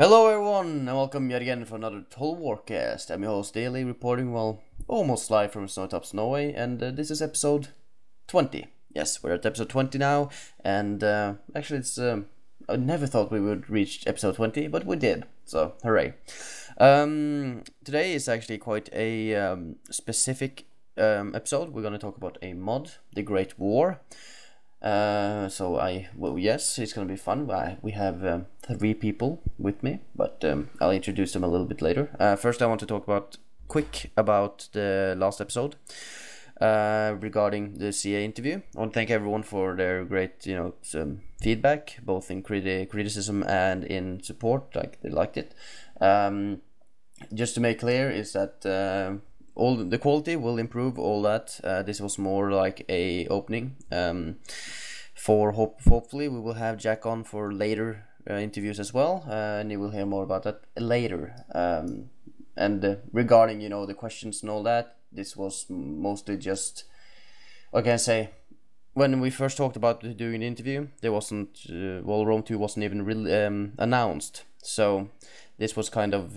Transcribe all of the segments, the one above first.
Hello everyone, and welcome yet again for another Total Warcast. I'm your host Daily, reporting, almost live from Snowtops, Norway, and this is episode 20. Yes, we're at episode 20 now, and actually it's, I never thought we would reach episode 20, but we did, so hooray. Today is actually quite a specific episode. We're going to talk about a mod, The Great War. Yes, it's gonna be fun. We have 3 people with me, but I'll introduce them a little bit later. First, I want to talk about the last episode regarding the CA interview. I want to thank everyone for their great, some feedback, both in criticism and in support. Like they liked it. Just to make clear, is that all the quality will improve, all that. This was more like a opening hopefully we will have Jack on for later interviews as well, and you will hear more about that later. Regarding the questions and all that, this was mostly just, what can I say, when we first talked about doing the interview, there wasn't Rome 2 wasn't even really announced, so this was kind of,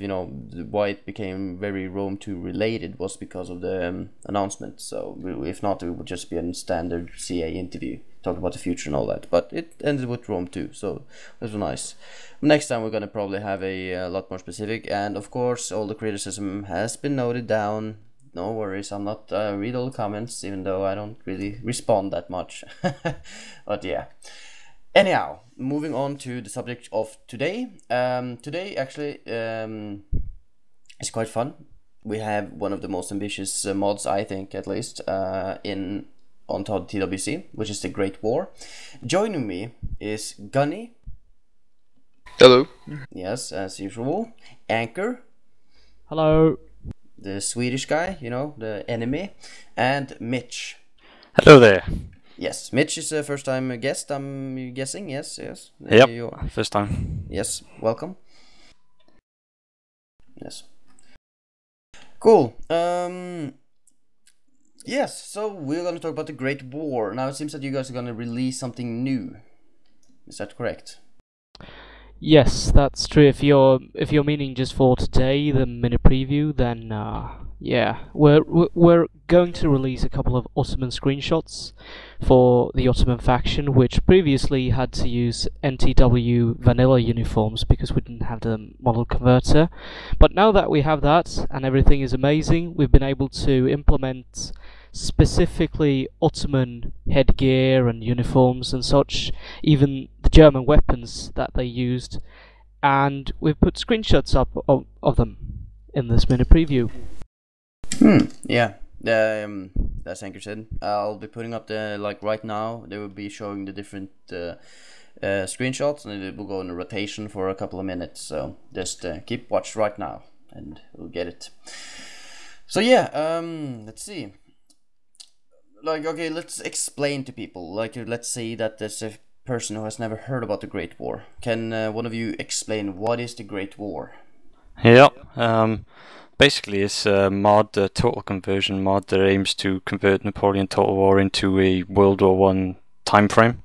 why it became very Rome 2 related was because of the announcement. So if not, it would just be a standard CA interview, talk about the future and all that. But it ended with Rome 2, so this was nice. Next time we're going to probably have a lot more specific, and of course all the criticism has been noted down. No worries, I'm not read all the comments, even though I don't really respond that much. But yeah. Anyhow, moving on to the subject of today. Today actually is quite fun. We have one of the most ambitious mods, I think, at least, on TWC, which is the Great War. Joining me is Gunny. Hello. Yes, as usual. Aanker. Hello. The Swedish guy, the enemy. And Mitch. Hello there. Yes, Mitch is a first-time guest, I'm guessing. Yes. Yep, first time. Yes, welcome. Yes. Cool. Yes, so we're going to talk about the Great War. Now it seems that you guys are going to release something new. Is that correct? Yes, that's true. If you're meaning just for today, the mini preview, then yeah, we're going to release a couple of Ottoman screenshots for the Ottoman faction, which previously had to use NTW vanilla uniforms because we didn't have the model converter. But now that we have that and everything is amazing, we've been able to implement specifically Ottoman headgear and uniforms and such, even the German weapons that they used, and we've put screenshots up of them in this mini preview. Yeah. As Aanker said, I'll be putting up right now. They will be showing the different screenshots, and it will go in a rotation for a couple of minutes. So just keep watch right now, and we'll get it. So yeah, let's see. Okay, let's explain to people. Let's say that there's a person who has never heard about the Great War. Can one of you explain what is the Great War? Yeah. Basically, it's a mod, a total conversion mod that aims to convert Napoleon Total War into a World War I time frame.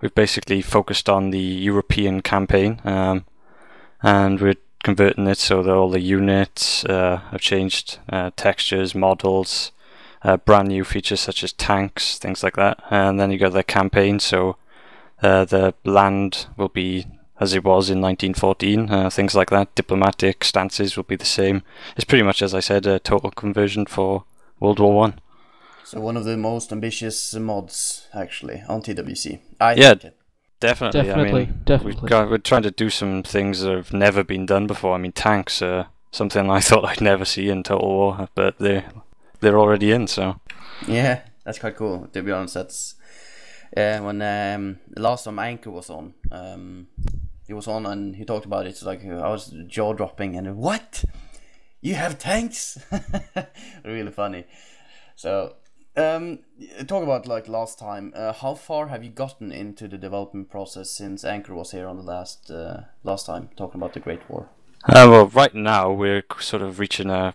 We've basically focused on the European campaign, and we're converting it so that all the units have changed textures, models, brand new features such as tanks, things like that. And then you got the campaign, so the land will be as it was in 1914, things like that. Diplomatic stances will be the same. It's pretty much, as I said, a total conversion for World War I. So one of the most ambitious mods, actually, on TWC. Definitely. We're trying to do some things that have never been done before. I mean, tanks are something I thought I'd never see in Total War, but they're already in, so... Yeah, that's quite cool, to be honest. That's... when last time Aanker was on, he was on and he talked about it. It's like I was jaw dropping and what? You have tanks? Really funny. So talk about last time. How far have you gotten into the development process since Aanker was here on the last time talking about the Great War? Well, right now we're sort of reaching the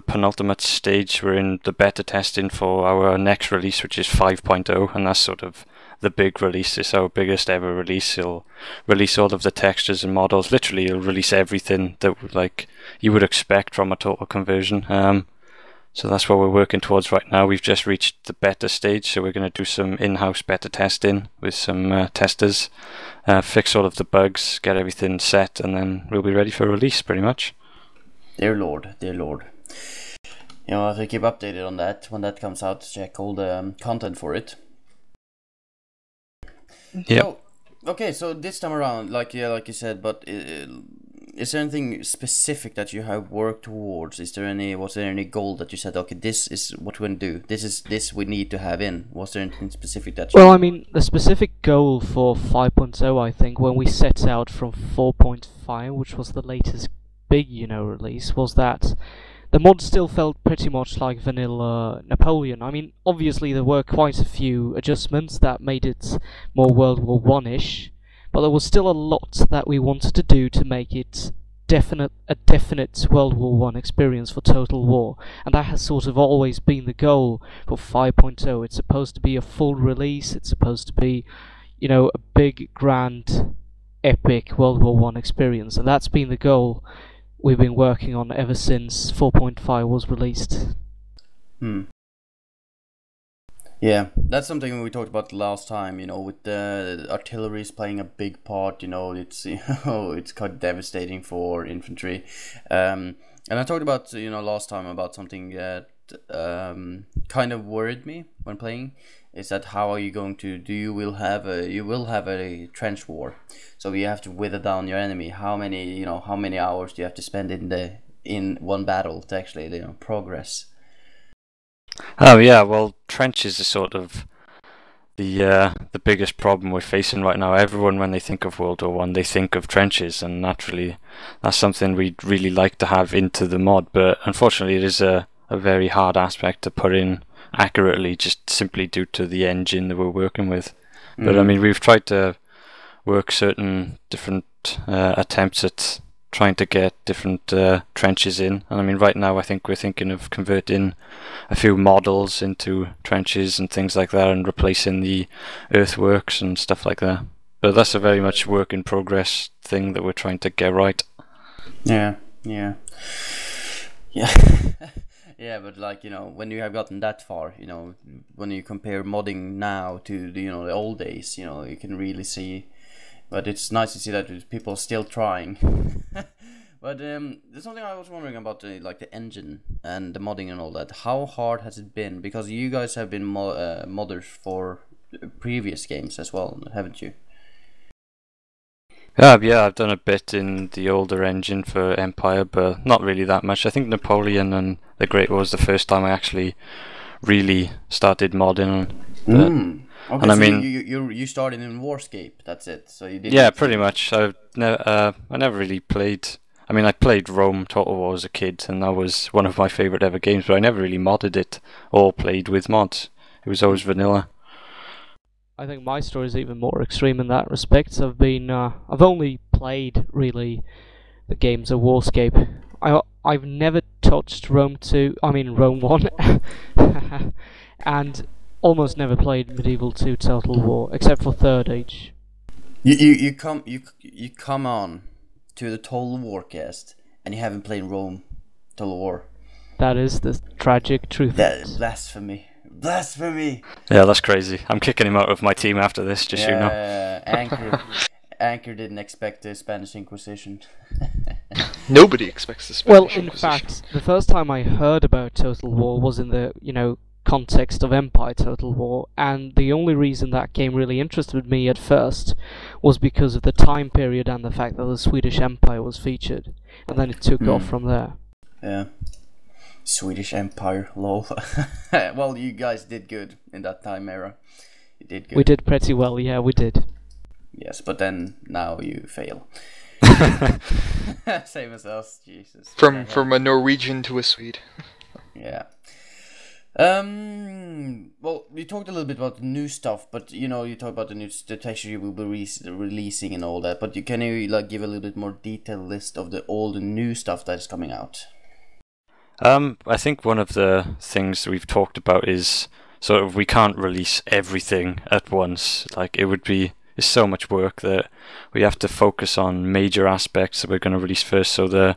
penultimate stage. We're in the beta testing for our next release, which is 5.0, and that's sort of the big release. It's our biggest ever release. It'll release all of the textures and models. Literally, it'll release everything that like you would expect from a total conversion. So that's what we're working towards right now. We've just reached the beta stage, so we're going to do some in-house beta testing with some testers, fix all of the bugs, get everything set, and then we'll be ready for release pretty much. Dear Lord, dear Lord. You know, I have to keep updated on that when that comes out. Check all the content for it. Yeah. So, okay, so this time around, like you said, but is there anything specific that you have worked towards? Was there any goal that you said, okay, this is what we're gonna do? This we need to have in. Was there anything specific that you... Well, I mean, the specific goal for 5.0, I think, when we set out from 4.5, which was the latest big, release, was that the mod still felt pretty much like vanilla Napoleon. I mean, obviously there were quite a few adjustments that made it more World War One-ish, but there was still a lot that we wanted to do to make it a definite World War One experience for Total War, and that has sort of always been the goal for 5.0. It's supposed to be a full release. It's supposed to be, a big, grand, epic World War One experience, and that's been the goal we've been working on ever since 4.5 was released. Yeah, that's something we talked about last time, with the artilleries playing a big part, it's it's quite devastating for infantry. And I talked about, last time about something that kind of worried me when playing, is that how are you going to do? You will have a trench war, so you have to wither down your enemy. How many hours do you have to spend in one battle to actually progress? Oh yeah, well, trenches are sort of the biggest problem we're facing right now. Everyone, when they think of World War One, they think of trenches, and naturally, that's something we'd really like to have into the mod. But unfortunately, it is a very hard aspect to put in accurately, just simply due to the engine that we're working with. But I mean, we've tried to work certain different attempts at trying to get different trenches in, and I mean, right now I think we're thinking of converting a few models into trenches and things like that, and replacing the earthworks and stuff like that. But that's a very much work in progress thing that we're trying to get right. Yeah. Yeah, but when you have gotten that far, when you compare modding now to the old days, you can really see. But it's nice to see that people are still trying. But there's something I was wondering about, the engine and the modding and all that. How hard has it been? Because you guys have been modders for previous games as well, haven't you? Yeah, I've done a bit in the older engine for Empire, but not really that much. I think Napoleon and the Great War was the first time I actually really started modding. Okay, and I so mean, you started in Warscape. That's it. So you did. Yeah, pretty much. I never really played. I mean, I played Rome Total War as a kid, and that was one of my favorite ever games. But I never really modded it or played with mods. It was always vanilla. I think my story is even more extreme in that respect. I've only played really the games of Warscape. I've never touched Rome 1, and almost never played Medieval 2 Total War, except for Third Age. You come on to the Total Warcast and you haven't played Rome Total War. That is the tragic truth. That is blasphemy. Blasphemy! Yeah, that's crazy. I'm kicking him out of my team after this, just you know. Aanker didn't expect the Spanish Inquisition. Nobody expects the Spanish Inquisition. Well, in fact, the first time I heard about Total War was in the, context of Empire Total War, and the only reason that game really interested me at first was because of the time period and the fact that the Swedish Empire was featured, and then it took off from there. Yeah. Swedish Empire, lol. Well, you guys did good in that time era. You did good. We did pretty well, yeah, we did. Yes, but then now you fail. Same as us, Jesus. From a Norwegian to a Swede. Yeah. Well, you talked a little bit about the new stuff, but you talk about the texture you will be releasing and all that. But can you give a little bit more detailed list of all the new stuff that is coming out? I think one of the things we've talked about is sort of we can't release everything at once. Like it's so much work that we have to focus on major aspects that we're going to release first. So the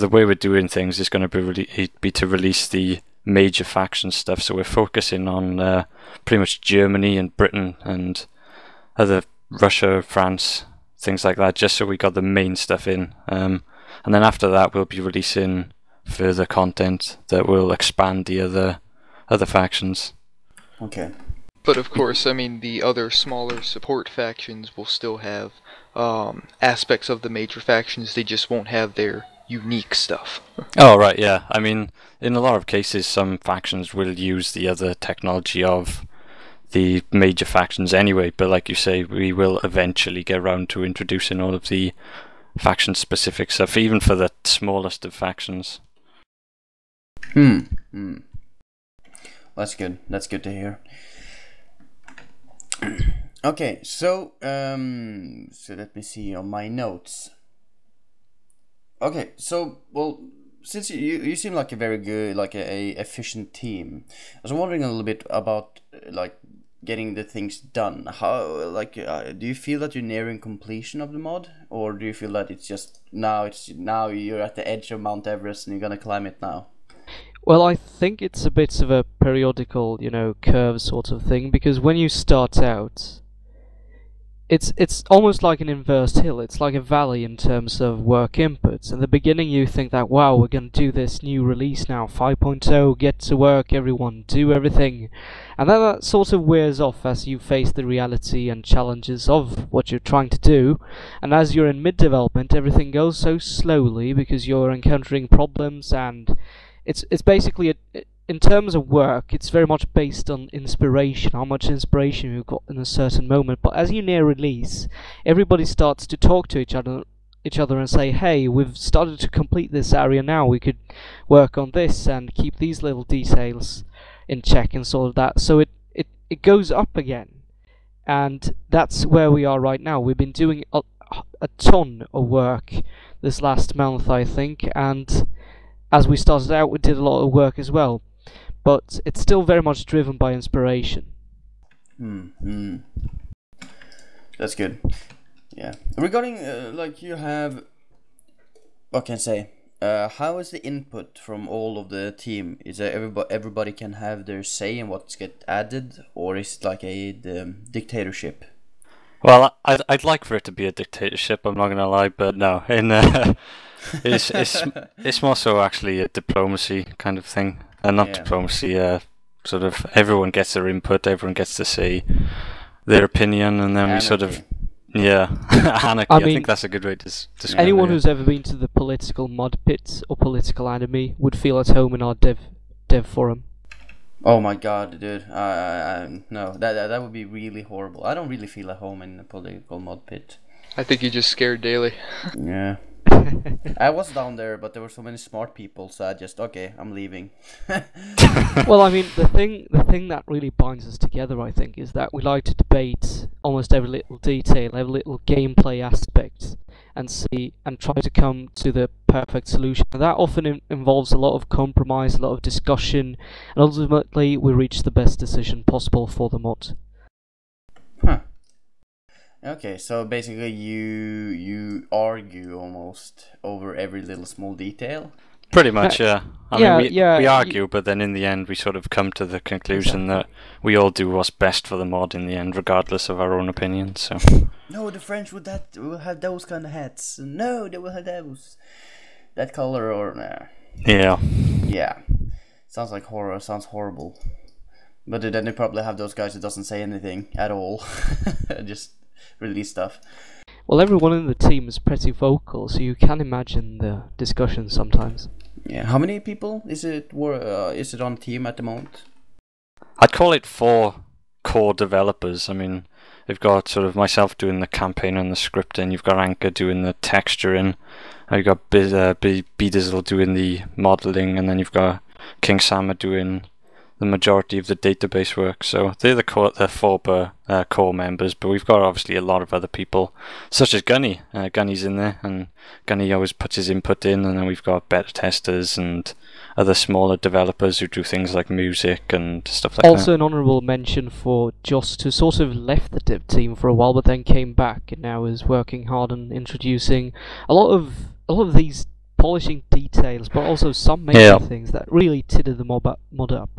way we're doing things is going to be to release the major faction stuff. So we're focusing on pretty much Germany and Britain and other Russia, France, things like that, just so we got the main stuff in. And then after that, we'll be releasing further content that will expand the other factions. Okay. But of course, I mean, the other smaller support factions will still have aspects of the major factions. They just won't have their unique stuff. Oh, right, yeah. I mean, in a lot of cases, some factions will use the other technology of the major factions anyway, but like you say, we will eventually get around to introducing all of the faction-specific stuff, even for the smallest of factions. That's good. That's good to hear. Okay, so let me see on my notes. Okay, so well, since you seem like a very good, like a efficient team, I was wondering a little bit about like getting the things done. How do you feel that you're nearing completion of the mod, or do you feel that it's just now you're at the edge of Mount Everest and you're gonna climb it now? Well, I think it's a bit of a periodical, curve sort of thing, because when you start out, it's almost like an inverse hill. It's like a valley in terms of work inputs. In the beginning, you think that, wow, we're going to do this new release now, 5.0, get to work, everyone, do everything. And then that sort of wears off as you face the reality and challenges of what you're trying to do. And as you're in mid-development, everything goes so slowly because you're encountering problems, and it's basically, in terms of work, it's very much based on inspiration, how much inspiration you've got in a certain moment. But as you near release, everybody starts to talk to each other and say, hey, we've started to complete this area now, we could work on this and keep these little details in check and sort of that. So it goes up again. And that's where we are right now. We've been doing a ton of work this last month, I think, and as we started out, we did a lot of work as well. But it's still very much driven by inspiration. That's good. Yeah. Regarding, you have, what can I say? How is the input from all of the team? Is it everybody can have their say in what's get added, or is it like a dictatorship? Well, I'd like for it to be a dictatorship. I'm not gonna lie, but no. It's more so actually a diplomacy kind of thing. Not diplomacy, sort of everyone gets their input, everyone gets to say their opinion, and then anarchy. We sort of, anarchy. I think that's a good way to describe anyone it. who's ever been to the political mod pit or political enemy would feel at home in our dev forum. Oh my god, dude! No, that would be really horrible. I don't really feel at home in the political mod pit. I think you just scared Daily. Yeah. I was down there, but there were so many smart people, so I'm leaving. Well, I mean, the thing that really binds us together, I think, is that we like to debate almost every little detail, every little gameplay aspect, and try to come to the perfect solution. And that often involves a lot of compromise, a lot of discussion, and ultimately we reach the best decision possible for the mod. Huh. Okay, so basically you argue almost over every little small detail? Pretty much, yeah. I mean, we argue, but then in the end we sort of come to the conclusion that we all do what's best for the mod in the end, regardless of our own opinions. So. No, the French will have those kind of hats. No, they will have that color or nah. Yeah. Yeah. Sounds like horror. Sounds horrible. But then they probably have those guys that doesn't say anything at all. Just release stuff. Well, everyone in the team is pretty vocal, so you can imagine the discussion sometimes. Yeah. How many people is it on team at the moment? I'd call it 4 core developers. I mean, you've got sort of myself doing the campaign and the scripting. You've got Aanker doing the texturing. You've got B-Dizzle doing the modelling, and then you've got King Sama doing the majority of the database work. So they're the four core members, but we've got obviously a lot of other people, such as Gunny. Gunny's in there, and Gunny always puts his input in, and then we've got beta testers and other smaller developers who do things like music and stuff like that. Also an honourable mention for Jost, who sort of left the dev team for a while, but then came back and now is working hard on introducing a lot of these polishing details, but also some major things that really tidder the mod up.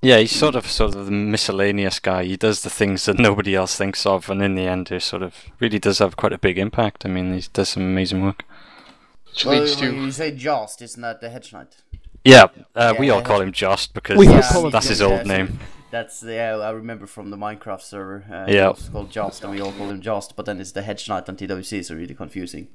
Yeah, he's sort of the miscellaneous guy. He does the things that nobody else thinks of, and in the end, he sort of really does have quite a big impact. I mean, he does some amazing work. Well, when you say Jost, isn't that the Hedge Knight? Yeah, we all call him Jost because that's his old name. That's I remember from the Minecraft server. Yeah, it's called Jost, and we all call him Jost. But then it's the Hedge Knight on TWC, so really confusing.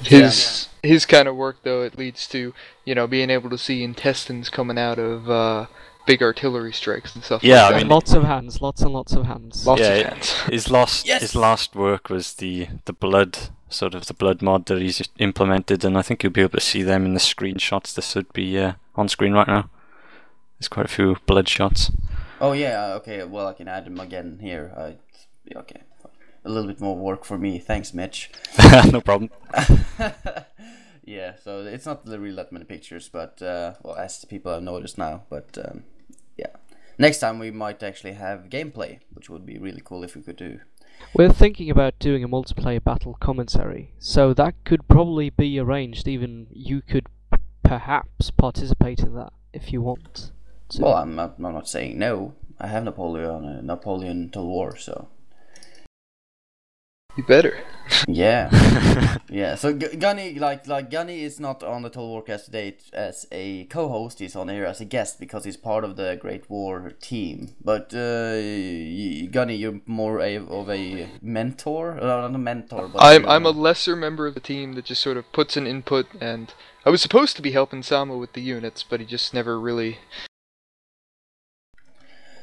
His kind of work, though, it leads to being able to see intestines coming out of big artillery strikes and stuff. Yeah, like that. I mean, lots of hands, lots and lots of hands. Lots of hands. His last work was the blood, sort of the blood mod that he's implemented, and I think you'll be able to see them in the screenshots. This should be on screen right now. There's quite a few blood shots. Oh yeah, okay. Well, I can add them again here. Okay. A little bit more work for me. Thanks, Mitch. No problem. Yeah, so it's not really that many pictures, but well, as people have noticed now. But yeah, next time we might actually have gameplay, which would be really cool if we could do. We're thinking about doing a multiplayer battle commentary, so that could probably be arranged. Even you could perhaps participate in that if you want to. Well, I'm not saying no. I have Napoleon Total War, so. You better. Yeah, yeah. So Gunny, like Gunny is not on the Total Warcast today as a co-host. He's on here as a guest because he's part of the Great War team. But Gunny, you're more of a mentor, not a mentor. But I'm a lesser member of the team that just sort of puts an input. And I was supposed to be helping Sama with the units, but he just never really.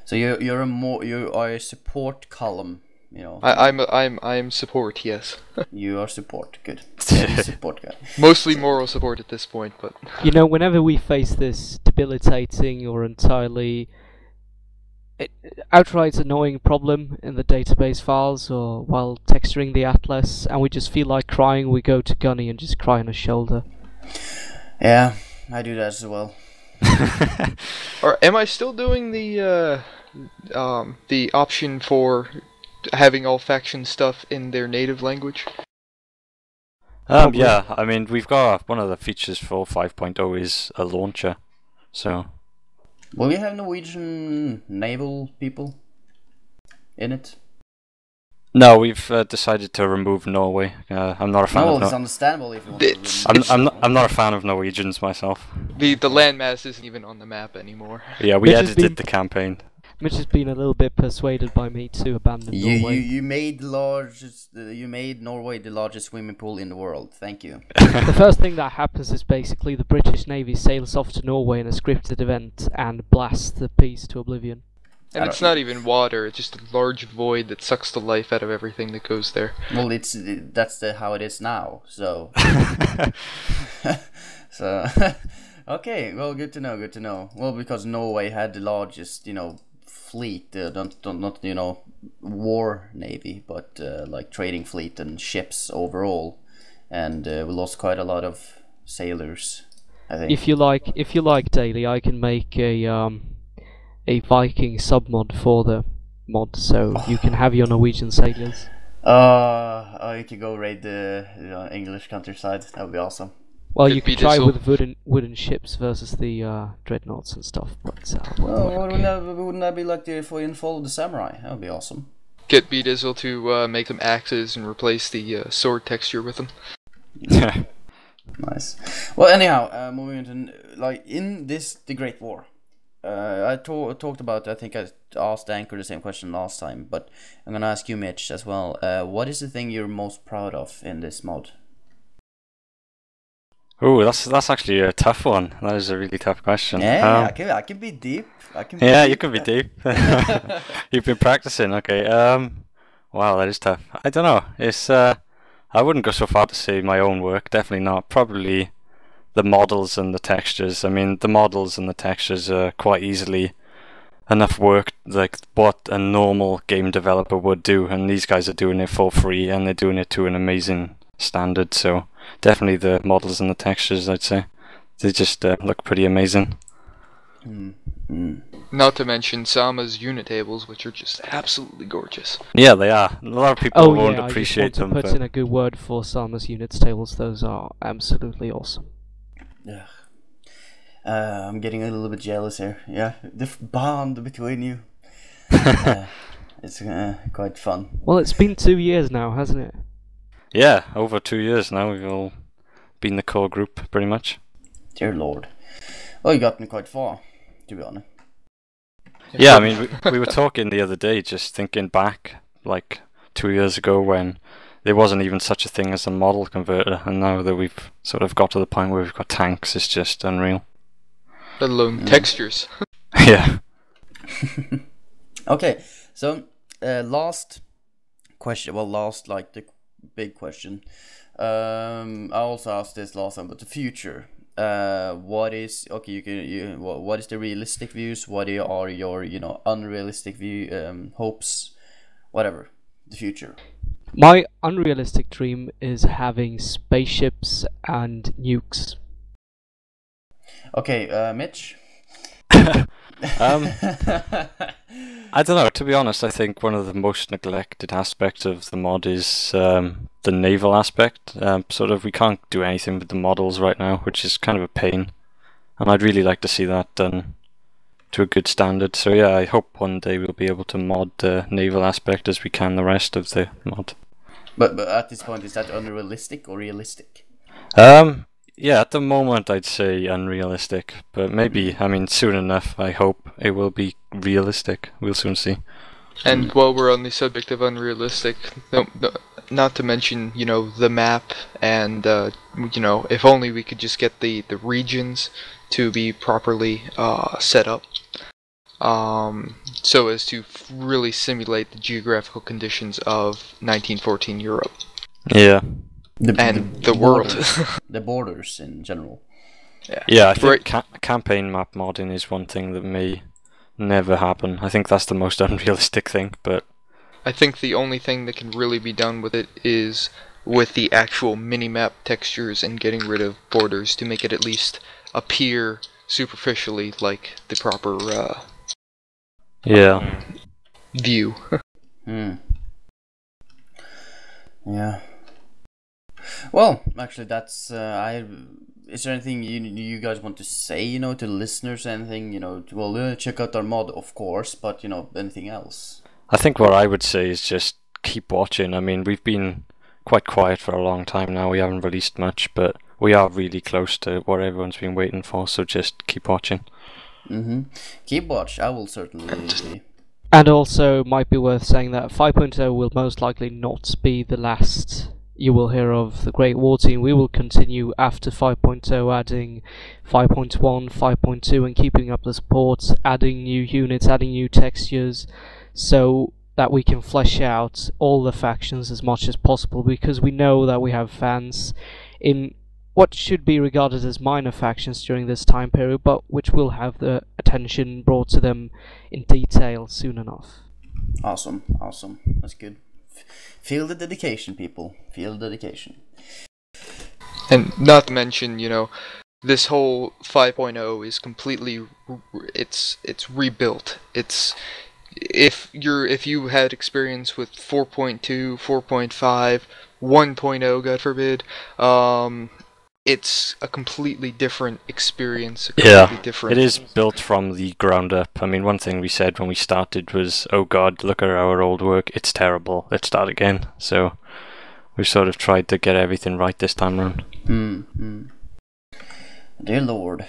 So you are a support column. You know, I'm support, yes. You are support, good. Support guy. Mostly moral support at this point, but whenever we face this debilitating or entirely outright annoying problem in the database files or while texturing the atlas, and we just feel like crying, we go to Gunny and just cry on his shoulder. Yeah, I do that as well. Or am I still doing the option for having all faction stuff in their native language? Yeah, I mean, we've got one of the features for 5.0 is a launcher, so. Will we have Norwegian naval people in it? No, we've decided to remove Norway. I'm not a fan of. It's understandable if you want to. I'm not a fan of Norwegians myself. The landmass isn't even on the map anymore. Yeah, we edited the campaign. Mitch has been a little bit persuaded by me to abandon Norway. You made Norway the largest swimming pool in the world. Thank you. The first thing that happens is basically the British Navy sails off to Norway in a scripted event and blasts the piece to oblivion. And it's not even water; it's just a large void that sucks the life out of everything that goes there. Well, that's how it is now. So. So. Okay. Well, good to know. Good to know. Well, because Norway had the largest, fleet, not war navy, but like trading fleet and ships overall, and we lost quite a lot of sailors, I think. If you like, Daily, I can make a Viking submod for the mod, so you can have your Norwegian sailors. I could go raid the English countryside. That would be awesome. Well, you could try with wooden ships versus the dreadnoughts and stuff, but... wouldn't that be like if we followed the samurai? That would be awesome. Get B-Dizzle to make them axes and replace the sword texture with them. Nice. Well, anyhow, moving into, in the Great War, I talked about, I think I asked Aanker the same question last time, but I'm gonna ask you, Mitch, as well. What is the thing you're most proud of in this mod? Oh, that's actually a tough one. That is a really tough question. Yeah, I can be deep. You can be deep. You've been practicing, okay. Wow, that is tough. I don't know. It's I wouldn't go so far to say my own work. Definitely not. Probably the models and the textures. I mean, the models and the textures are quite easily enough work like what a normal game developer would do, and these guys are doing it for free, and they're doing it to an amazing standard. So definitely the models and the textures, I'd say, they just look pretty amazing. Not to mention Sama's unit tables, which are just absolutely gorgeous. Yeah, they are. A lot of people won't appreciate them. I just want to put in a good word for Sama's units tables. Those are absolutely awesome. Yeah. I'm getting a little bit jealous here. Yeah, the bond between you. It's quite fun. Well, it's been 2 years now, hasn't it? Yeah, over 2 years now. We've all been the core group, pretty much. Dear Lord. Well, you gotten quite far, to be honest. Yeah, I mean, we were talking the other day, just thinking back, like 2 years ago when there wasn't even such a thing as a model converter, and now that we've sort of got to the point where we've got tanks, it's just unreal. Let alone textures. Yeah. Okay, so last question. Well, last like the big question. I also asked this last time, but the future. What is okay? What is the realistic views? What are your unrealistic hopes? Whatever the future. My unrealistic dream is having spaceships and nukes. Okay, Mitch. I don't know, to be honest, I think one of the most neglected aspects of the mod is the naval aspect. Sort of, we can't do anything with the models right now, which is kind of a pain. And I'd really like to see that done to a good standard. So yeah, I hope one day we'll be able to mod the naval aspect as we can the rest of the mod. But at this point, is that unrealistic or realistic? Yeah, at the moment I'd say unrealistic, but maybe, I mean, soon enough, I hope it will be realistic. We'll soon see. And while we're on the subject of unrealistic, not to mention, the map, and, if only we could just get the regions to be properly set up, so as to really simulate the geographical conditions of 1914 Europe. Yeah. The world. The borders in general. Yeah, I think campaign map modding is one thing that may never happen. I think that's the most unrealistic thing, but I think the only thing that can really be done with it is with the actual minimap textures and getting rid of borders to make it at least appear superficially like the proper view. Yeah. Well, actually, that's is there anything you guys want to say, to the listeners? Anything, check out our mod, of course, but anything else? I think what I would say is just keep watching. I mean, we've been quite quiet for a long time now. We haven't released much, but we are really close to what everyone's been waiting for. So just keep watching. Keep watch. I will certainly be. And also, might be worth saying that 5.0 will most likely not be the last you will hear of the Great War Team. We will continue after 5.0, adding 5.1, 5.2, and keeping up the support, adding new units, adding new textures, so that we can flesh out all the factions as much as possible, because we know that we have fans in what should be regarded as minor factions during this time period, but which will have the attention brought to them in detail soon enough. Awesome. That's good. Feel the dedication, people. Feel the dedication. And not to mention, this whole 5.0 is completely, it's rebuilt. It's if you had experience with 4.2, 4.5, 1.0, God forbid, it's a completely different experience. It is built from the ground up. I mean, one thing we said when we started was, oh god, look at our old work, it's terrible, let's start again. So we've sort of tried to get everything right this time around. Dear Lord.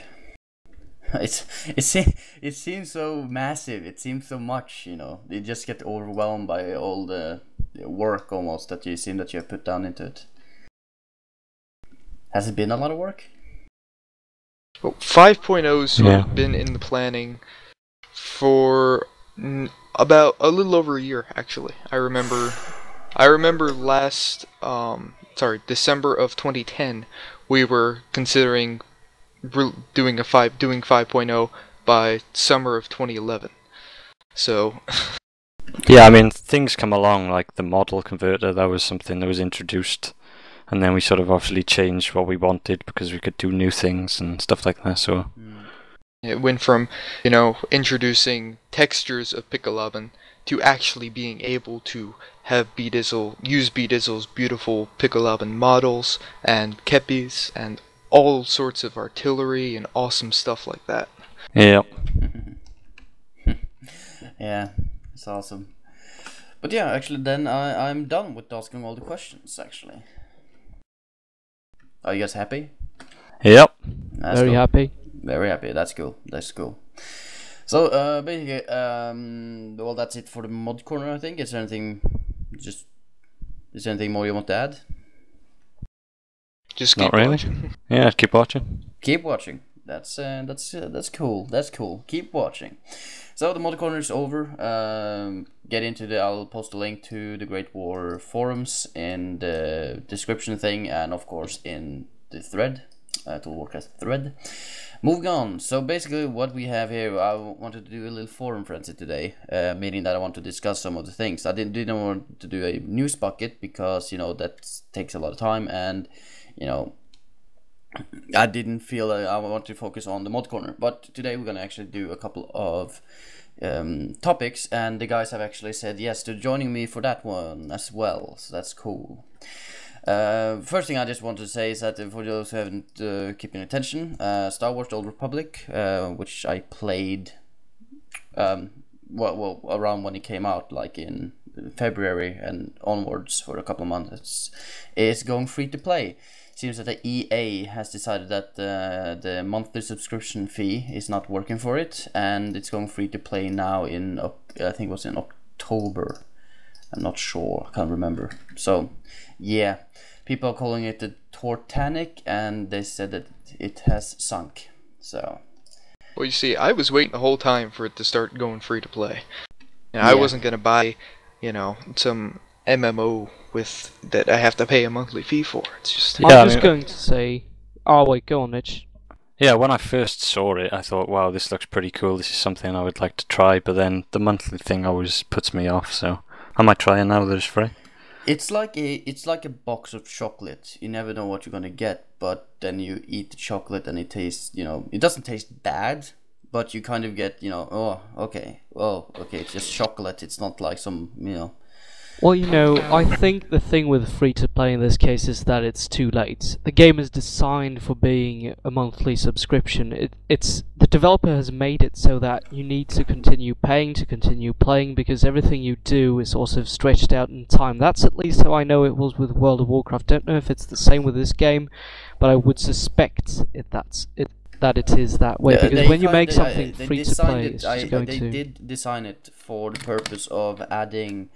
It seems so massive, it seems so much, You just get overwhelmed by all the work almost that you seem that you have put down into it. Has it been a lot of work? Well, 5.0's sort of been in the planning for about a little over a year, actually. I remember December of 2010, we were considering doing 5.0 by summer of 2011. So yeah, I mean, things come along, like the model converter. That was something that was introduced, and then we sort of obviously changed what we wanted because we could do new things and stuff like that. So it went from, introducing textures of Pixelabin to actually being able to have use Bdizzle's beautiful Pixelabin models and kepis and all sorts of artillery and awesome stuff like that. yeah. Yeah, it's awesome. But yeah, actually, then I'm done with asking all the questions. Actually, are you guys happy? Yep. That's Very cool. happy. Very happy. That's cool. That's cool. So basically, well, that's it for the mod corner. I think. Is there anything more you want to add? Just Not keep really. watching. Yeah, keep watching. Keep watching. That's cool. That's cool. Keep watching. So the mod corner is over. I'll post a link to the Great War forums in the description thing, and of course in the thread, to Warcast thread. Moving on. So basically, what we have here, I wanted to do a little forum frenzy today, meaning that I want to discuss some of the things. I didn't want to do a news bucket because that takes a lot of time, and I didn't feel I want to focus on the mod corner. But today we're gonna actually do a couple of topics, and the guys have actually said yes to joining me for that one as well. So that's cool. First thing I just want to say is that for those who haven't keeping attention, Star Wars: The Old Republic, which I played around when it came out, like in February and onwards for a couple of months, is going free to play. Seems that the EA has decided that the monthly subscription fee is not working for it, and it's going free to play now in I think it was in October. I'm not sure, I can't remember. So yeah, people are calling it the Titanic, and they said that it has sunk. So Well, you see, I was waiting the whole time for it to start going free to play. And Yeah. I wasn't gonna buy, some MMO that I have to pay a monthly fee for. It's just Yeah, I'm just going to say... Oh wait, go on, Mitch. Yeah, when I first saw it, I thought, wow, this looks pretty cool. This is something I would like to try. But then the monthly thing always puts me off, so I might try it now that it's free. it's like a box of chocolate. You never know what you're gonna get, but then you eat the chocolate and it tastes, it doesn't taste bad, but you kind of get, oh, okay, it's just chocolate. It's not like some, Well, I think the thing with free-to-play in this case is that it's too late. The game is designed for being a monthly subscription. The developer has made it so that you need to continue paying to continue playing, because everything you do is also stretched out in time. That's at least how I know it was with World of Warcraft. Don't know if it's the same with this game, but I would suspect that it is that way, because when you make something free to play, it's just going to... They did design it for the purpose of adding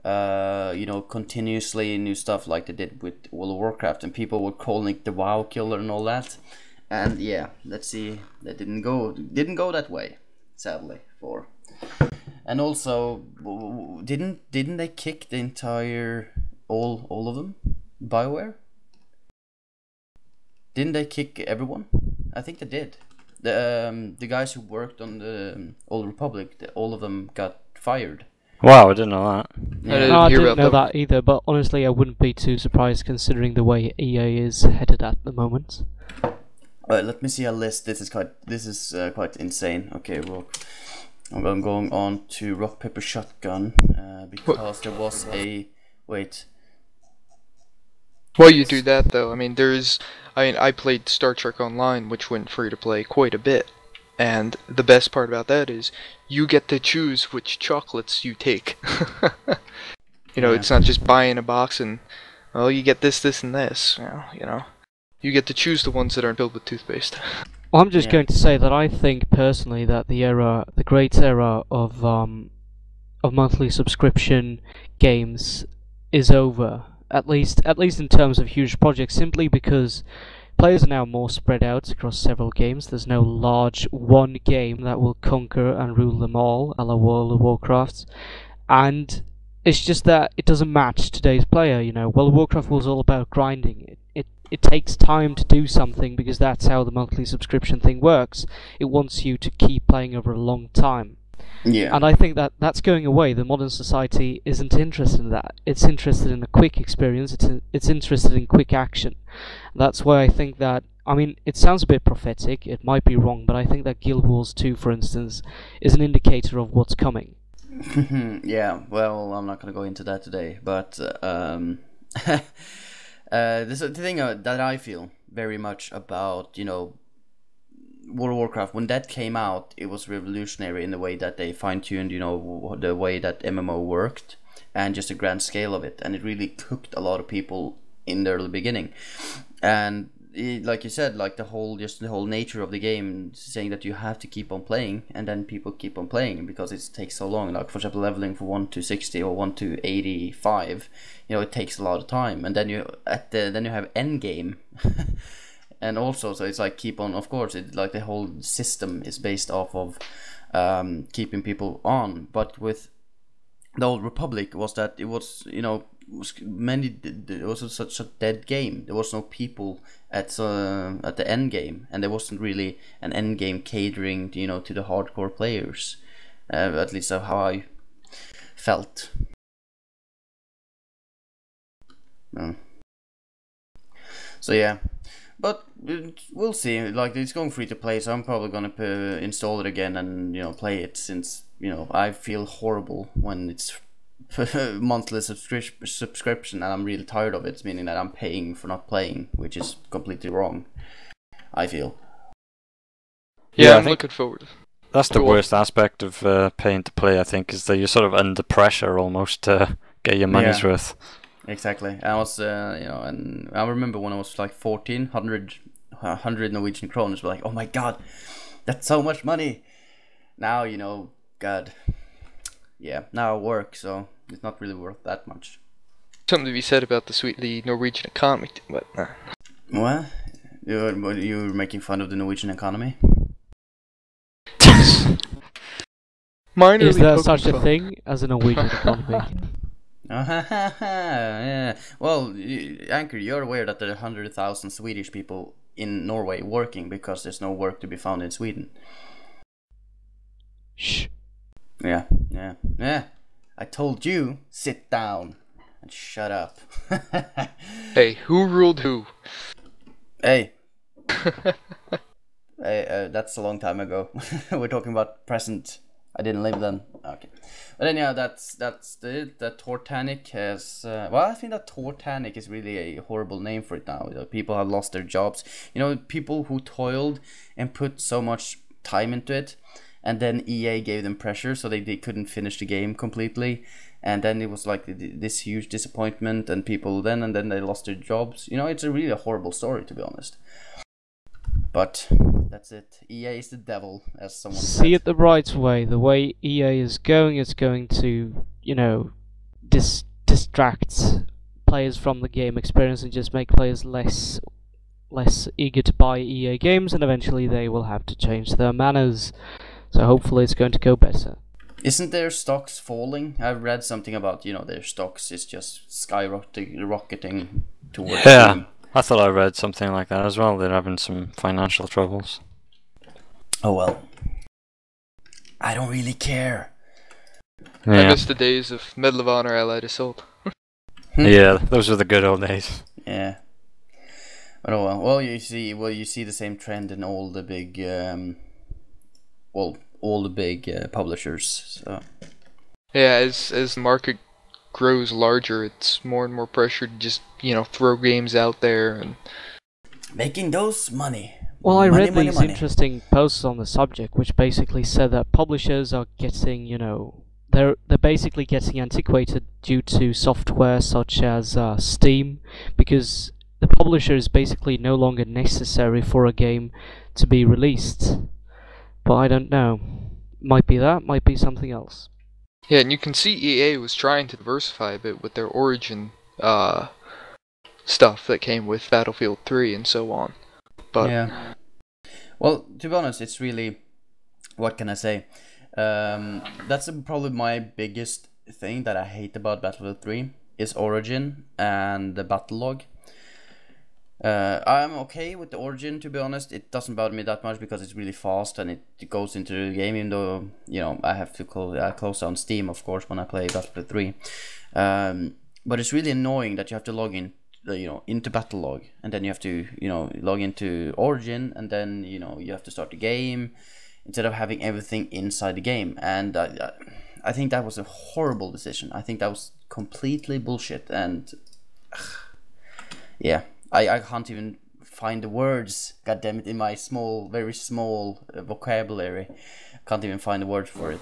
continuously new stuff, like they did with World of Warcraft, and people were calling it the WoW killer and all that. And yeah, let's see, that didn't go that way, sadly. And also, didn't they kick the entire all of them, BioWare? Didn't they kick everyone? I think they did. The guys who worked on the Old Republic, all of them got fired. Wow, I didn't know that. No, I didn't know that either, but honestly I wouldn't be too surprised considering the way EA is headed at the moment. Let me see a list. This is quite insane. Okay, I'm going on to Rock Paper Shotgun because there was a wait. While you do that, though, I played Star Trek Online, which went free to play quite a bit. And the best part about that is you get to choose which chocolates you take. It's not just buying a box and, you get this, this, and this. You get to choose the ones that aren't filled with toothpaste. Well, I'm just going to say that I think personally that the great era of monthly subscription games is over. At least in terms of huge projects, simply because players are now more spread out across several games. There's no large one game that will conquer and rule them all, a la World of Warcraft. And it's just that it doesn't match today's player, World of Warcraft was all about grinding. it takes time to do something because that's how the monthly subscription thing works. It wants you to keep playing over a long time. Yeah. And I think that that's going away. The modern society isn't interested in that. It's interested in a quick experience. It's interested in quick action. That's why I think that, I mean, it sounds a bit prophetic, it might be wrong, but I think that Guild Wars 2, for instance, is an indicator of what's coming. Yeah, well, I'm not going to go into that today, but this is the thing that I feel very much about, you know, World of Warcraft. When that came out, it was revolutionary in the way that they fine-tuned, you know, the way that MMO worked and just the grand scale of it, and it really cooked a lot of people in the early beginning. And like you said, like the whole nature of the game, saying that you have to keep on playing, and then people keep on playing because it takes so long. Like, for example, leveling from 1 to 60 or 1 to 85, you know, it takes a lot of time, and then you have end game. And also, so it's like keep on, of course, it like the whole system is based off of keeping people on. But with the Old Republic was that it was, you know, it was such a dead game. There was no people at the end game, and there wasn't really an end game catering, you know, to the hardcore players. At least how I felt. So yeah. But we'll see. Like, it's going free to play, so I'm probably gonna install it again and, you know, play it, since, you know, I feel horrible when it's monthly subscription and I'm really tired of it, meaning that I'm paying for not playing, which is completely wrong, I feel. Yeah, I'm looking forward. That's the worst aspect of paying to play, I think, is that you're sort of under pressure almost to get your money's worth. Exactly. I was, you know, and I remember when I was like 100 Norwegian kroners, like, oh my god, that's so much money. Now, you know, god, yeah, now I work, so it's not really worth that much. Something to be said about the Norwegian economy, but What? You're making fun of the Norwegian economy? Is there such a thing as a Norwegian economy? Yeah. Well, Aanker, you're aware that there are 100,000 Swedish people in Norway working because there's no work to be found in Sweden. Shh. Yeah. I told you, sit down and shut up. Hey, who ruled who? Hey. Hey, that's a long time ago. We're talking about present. I didn't live then. Okay. But then, yeah, that's it. That Tortanic has... well, I think that Tortanic is really a horrible name for it now. You know, people have lost their jobs. You know, people who toiled and put so much time into it, and then EA gave them pressure, so they couldn't finish the game completely. And then it was like this huge disappointment, and people then they lost their jobs. You know, it's a really horrible story, to be honest. But that's it. EA is the devil, as someone said. See it the right way. The way EA is going to, you know, distract players from the game experience and just make players less eager to buy EA games, and eventually they will have to change their manners. So hopefully it's going to go better. Isn't their stocks falling? I've read something about, you know, their stocks is just rocketing towards Yeah. I thought I read something like that as well. They're having some financial troubles. Oh well. I don't really care. Yeah. Hmm. I miss the days of Medal of Honor Allied Assault. Yeah, those were the good old days. Yeah. But oh well. Well, you see the same trend in all the big, all the big publishers. So. Yeah, as the market grows larger, it's more and more pressure to just, you know, throw games out there and making those money. Well, I read money, these money. interesting posts on the subject, which basically said that publishers are getting, you know, they're basically getting antiquated due to software such as Steam, because the publisher is basically no longer necessary for a game to be released. But I don't know. Might be that, might be something else. yeah, and you can see EA was trying to diversify a bit with their Origin stuff that came with Battlefield 3 and so on. But yeah. Well, to be honest, it's really, what can I say? That's probably my biggest thing that I hate about Battlefield 3 is Origin and the battle log. I'm okay with the Origin, to be honest. It doesn't bother me that much because it's really fast and it goes into the game, even though, you know, I have to close down Steam, of course, when I play Battlefield 3. But it's really annoying that you have to log in, you know, into Battlelog, and then you have to, you know, log into Origin, and then, you know, you have to start the game instead of having everything inside the game. And I think that was a horrible decision. I think that was completely bullshit, and yeah. I can't even find the words, goddammit, in my very small vocabulary. Can't even find the word for it.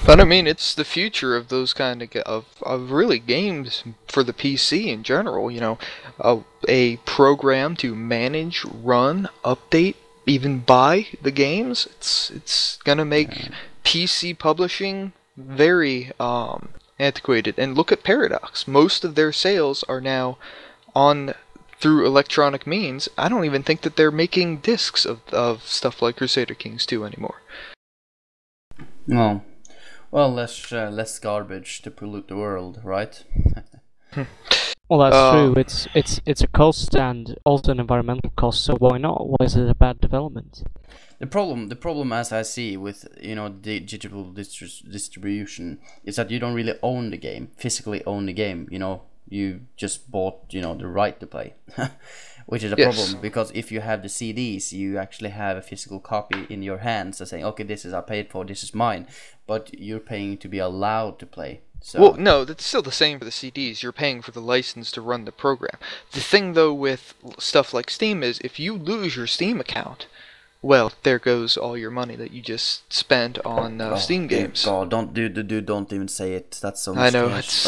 But I mean, it's the future of those kind of really games for the PC in general. You know, a program to manage, run, update, even buy the games. It's gonna make PC publishing very antiquated. And look at Paradox. Most of their sales are now on through electronic means. I don't even think that they're making discs of stuff like Crusader Kings 2 anymore. No. Well, less garbage to pollute the world, right? Well, that's true. It's a cost and also an environmental cost. So why not? Why is it a bad development? The problem, as I see with, you know, digital distribution, is that you don't really own the game, physically own the game. You know, you just bought, you know, the right to play, which is a problem, because if you have the CDs, you actually have a physical copy in your hands and saying, okay, this is I paid for, this is mine, but you're paying to be allowed to play. So, well, no, that's still the same for the CDs. You're paying for the license to run the program. The thing, though, with stuff like Steam is if you lose your Steam account, well, there goes all your money that you just spent on Steam games. God, don't even say it. That's so much. I know cash.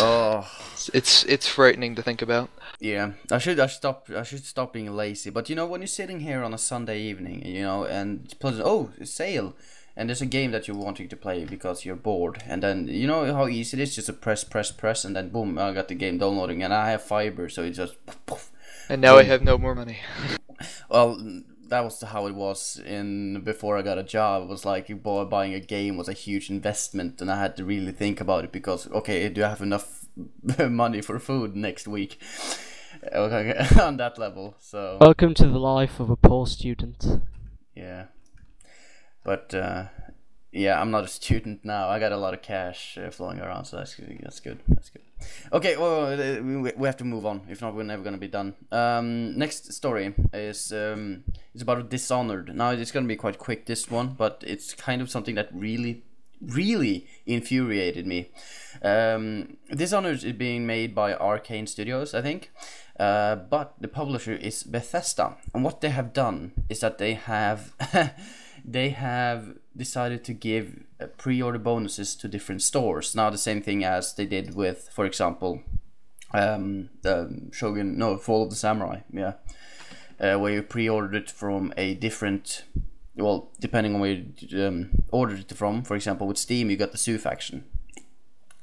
it's frightening to think about. Yeah, I should stop being lazy. But you know, when you're sitting here on a Sunday evening, you know, and it's sale, and there's a game that you're wanting to play because you're bored, and then you know how easy it is just to press, and then boom, I got the game downloading, and I have fiber, so it's just poof. And now I have no more money. Well, that was how it was before I got a job. It was like buying a game was a huge investment, and I had to really think about it because, okay, do I have enough money for food next week? Okay, on that level. So welcome to the life of a poor student. Yeah, but yeah, I'm not a student now. I got a lot of cash flowing around, so that's good. Okay, well, we have to move on. If not, we're never gonna be done. Next story is it's about Dishonored. Now it's gonna be quite quick, this one, but it's kind of something that really infuriated me. Dishonored is being made by Arcane Studios, I think, but the publisher is Bethesda, and what they have done is that they have they have decided to give pre-order bonuses to different stores. Now the same thing as they did with, for example, the Fall of the Samurai, where you pre-ordered it from a different, well, depending on where you ordered it from. For example, with Steam, you got the Sioux faction.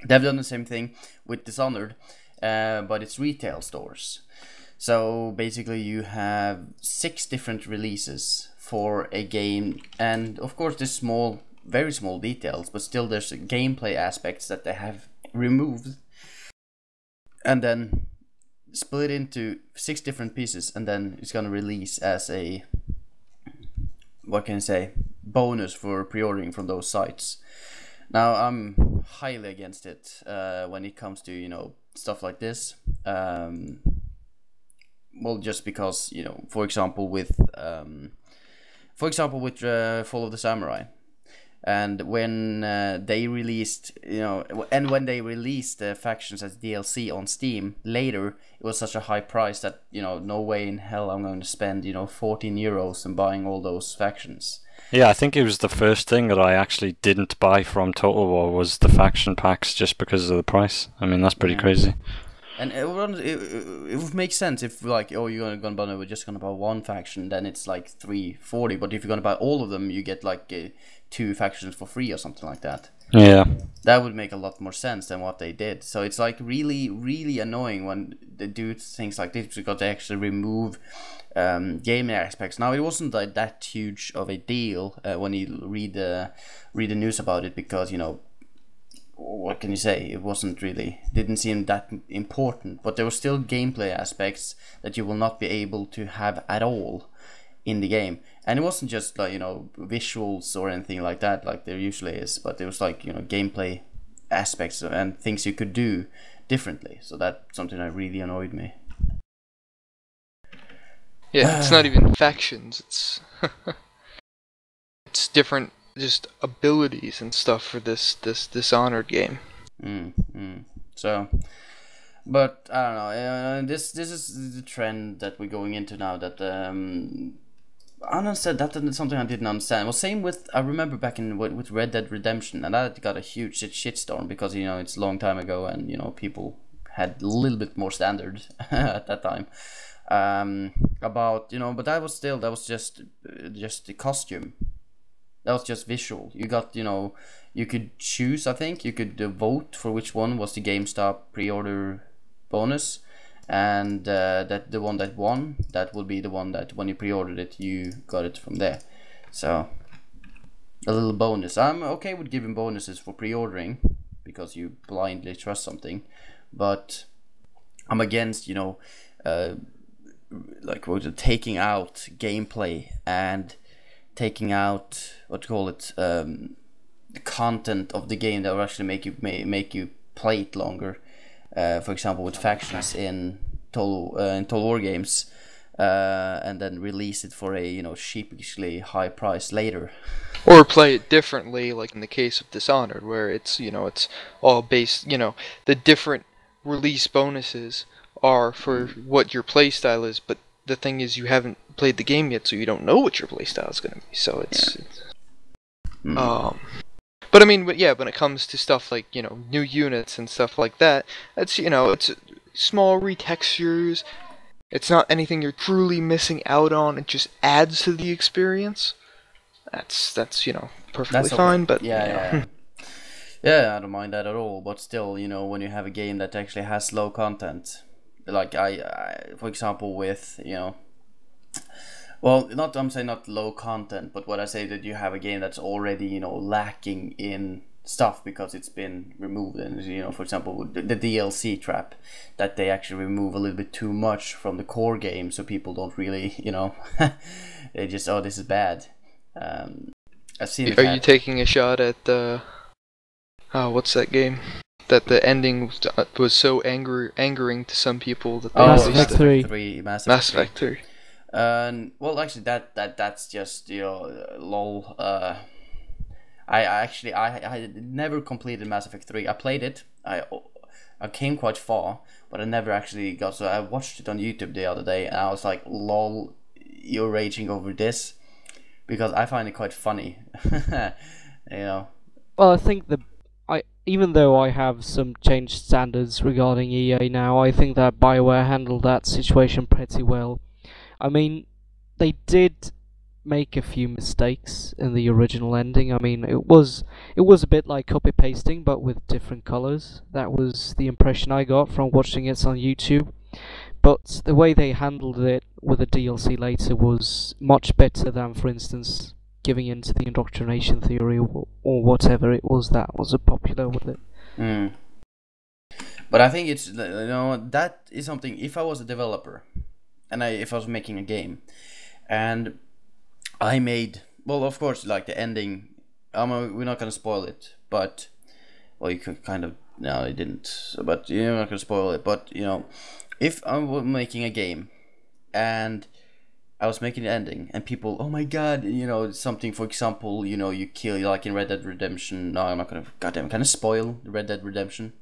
They've done the same thing with Dishonored, but it's retail stores. So basically you have 6 different releases for a game, and of course there's very small details, but still there's gameplay aspects that they have removed, and then split into 6 different pieces, and then it's gonna release as a, what can I say, bonus for pre-ordering from those sites. Now I'm highly against it when it comes to, you know, stuff like this. Well, just because, you know, for example with Fall of the Samurai, and when they released, you know, and when they released the factions as DLC on Steam later, it was such a high price that, you know, no way in hell I'm going to spend, you know, 14 euros and buying all those factions. Yeah, I think it was the first thing that I actually didn't buy from Total War was the faction packs, just because of the price. I mean, that's pretty crazy. And it would make sense if, like, oh, you're we're just gonna buy one faction, then it's like 340. But if you're gonna buy all of them, you get like 2 factions for free or something like that. Yeah, that would make a lot more sense than what they did. So it's like really annoying when they do things like this, because they actually remove gaming aspects. Now it wasn't like that huge of a deal when you read the news about it, because, you know, what can you say? It didn't seem that important, but there were still gameplay aspects that you will not be able to have at all in the game. And it wasn't just like, visuals or anything like that, like there usually is, but there was like, gameplay aspects and things you could do differently. So that's something that really annoyed me. Yeah, it's not even factions. It's it's different, just abilities and stuff for this Dishonored game. So, but I don't know. This is the trend that we're going into now. That I understand that's something I didn't understand. Well, same with, I remember back in with Red Dead Redemption, and that got a huge shitstorm because it's a long time ago, and people had a little bit more standard at that time. But that was just the costume. That was just visual. You got, you could choose, I think, you could vote for which one was the GameStop pre-order bonus, and that the one that won, that would be the one that when you pre-ordered it, you got it from there. So, a little bonus. I'm okay with giving bonuses for pre-ordering, because you blindly trust something, but I'm against, like taking out gameplay and taking out the content of the game that will actually make you play it longer. For example, with factions in Total War games, and then release it for a sheepishly high price later. Or play it differently, like in the case of Dishonored, where it's it's all based. The different release bonuses are for what your playstyle is, but the thing is, you haven't played the game yet, so you don't know what your playstyle is going to be. So it's but I mean, when it comes to stuff like new units and stuff like that, it's it's small retextures. It's not anything you're truly missing out on. It just adds to the experience. That's perfectly fine. But yeah, I don't mind that at all. But still, when you have a game that actually has low content. Like I for example, with I'm saying not low content, but what I say that you have a game that's already lacking in stuff because it's been removed, and for example the DLC trap, that they actually remove a little bit too much from the core game, so people don't really they just, oh, this is bad. I've seen. Are you taking a shot at what's that game? That the ending was so angering to some people that they Mass Effect 3. Mass Effect 3. Well, actually, that's just lol. I never completed Mass Effect 3. I played it. I came quite far, but I never actually got. So I watched it on YouTube the other day, and I was like, lol, you're raging over this, because I find it quite funny. Well, I think even though I have some changed standards regarding EA now, I think that BioWare handled that situation pretty well. I mean, they did make a few mistakes in the original ending. I mean, it was a bit like copy pasting, but with different colors. That was the impression I got from watching it on YouTube. But the way they handled it with the DLC later was much better than, for instance, giving into the indoctrination theory or whatever it was that was popular with it. But I think it's that is something. If I was a developer, and if I was making a game, and I made, well, of course, like the ending, we're not gonna spoil it, but you could kind of. No, I didn't. So, but you're not gonna spoil it. But if I was making a game, and I was making the ending, and people, oh my god, something, for example, you kill, like in Red Dead Redemption. No, I'm not gonna, goddamn, can I spoil the Red Dead Redemption?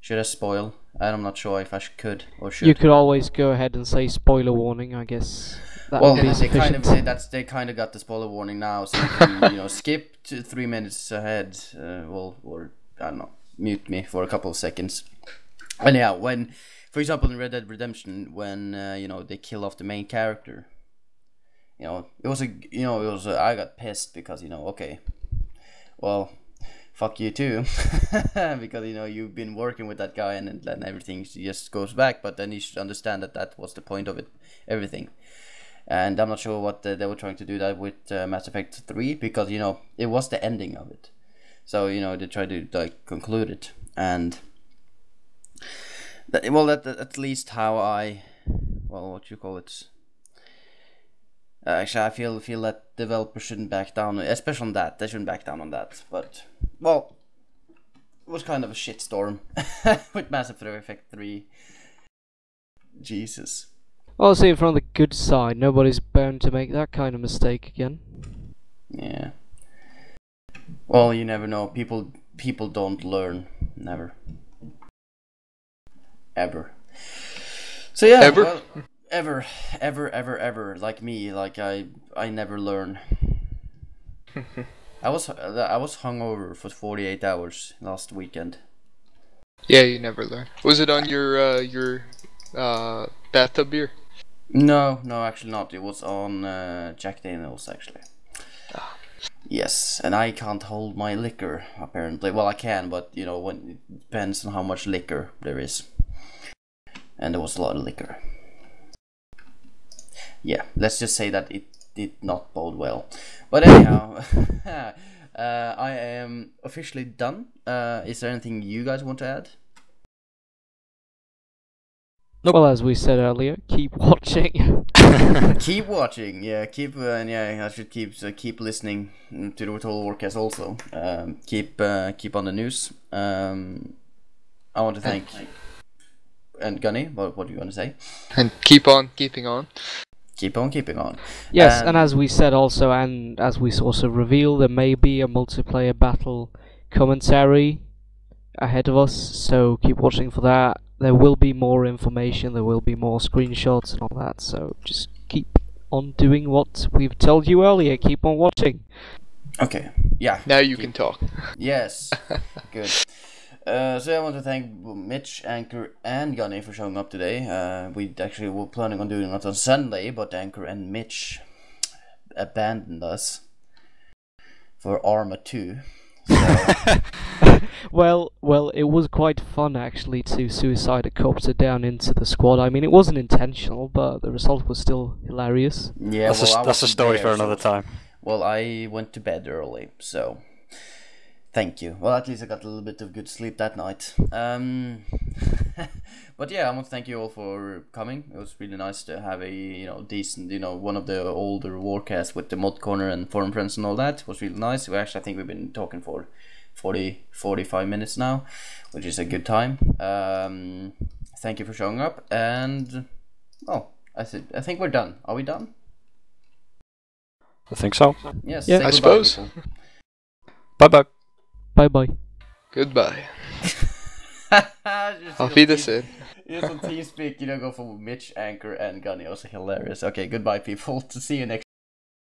Should I spoil? I'm not sure if I could or should. You could always go ahead and say spoiler warning, I guess. Well, they kind of say they kind of got the spoiler warning now, so you can, skip to 3 minutes ahead, or I don't know, mute me for a couple of seconds. And yeah, when, for example, in Red Dead Redemption, when they kill off the main character, I got pissed because okay, well, fuck you too, because you've been working with that guy, and then everything just goes back. But then you should understand that was the point of it, everything. And I'm not sure what they were trying to do that with Mass Effect 3, because it was the ending of it. So they try to like conclude it, and that at least how what you call it. Actually, I feel that developers shouldn't back down, especially on that. They shouldn't back down on that. But it was kind of a shitstorm with Mass Effect 3. Jesus. Well, see, from the good side, nobody's bound to make that kind of mistake again. Yeah. Well, you never know. People don't learn. Never. Ever. So yeah. Ever? Well, ever. Like me. Like I never learn. I was hungover for 48 hours last weekend. Yeah, you never learn. Was it on your bathtub beer? No, actually not. It was on Jack Daniels, actually. Yes, and I can't hold my liquor, apparently. Well, I can, but when it depends on how much liquor there is. And there was a lot of liquor. Yeah, let's just say that it did not bode well. But anyhow, I am officially done. Is there anything you guys want to add? Nope. Well, as we said earlier, keep watching. Keep watching, yeah. I should keep listening to the Total Warcast also. Keep on the news. I want to thank and Gunny. What do you want to say? And keep on keeping on. Keep on keeping on. Yes, and as we said also, and as we also revealed, there may be a multiplayer battle commentary ahead of us, so keep watching for that. There will be more information, there will be more screenshots and all that, so just keep on doing what we've told you earlier, keep on watching. Okay, yeah. Now you can talk. Yes, good. So I want to thank Mitch, Aanker, and Gunny for showing up today. We actually were planning on doing it on Sunday, but Aanker and Mitch abandoned us for Arma 2. So Well, it was quite fun actually to suicide a copter down into the squad. I mean, it wasn't intentional, but the result was still hilarious. yeah, That's a story for another time. Well, I went to bed early, so thank you. Well, at least I got a little bit of good sleep that night. But yeah, I want to thank you all for coming. It was really nice to have a decent one of the older Warcasts with the mod corner and forum friends and all that. It was really nice. I think we've been talking for 45 minutes now, which is a good time. Thank you for showing up, and I think we're done. Are we done? I think so. Yes. Yeah. Say I goodbye, suppose. people. Bye-bye. Bye-bye. Goodbye. Just, Auf Wiedersehen. It's on TeamSpeak, go for Mitch, Aanker, and Gunny. Also hilarious. Okay, goodbye, people. To see you next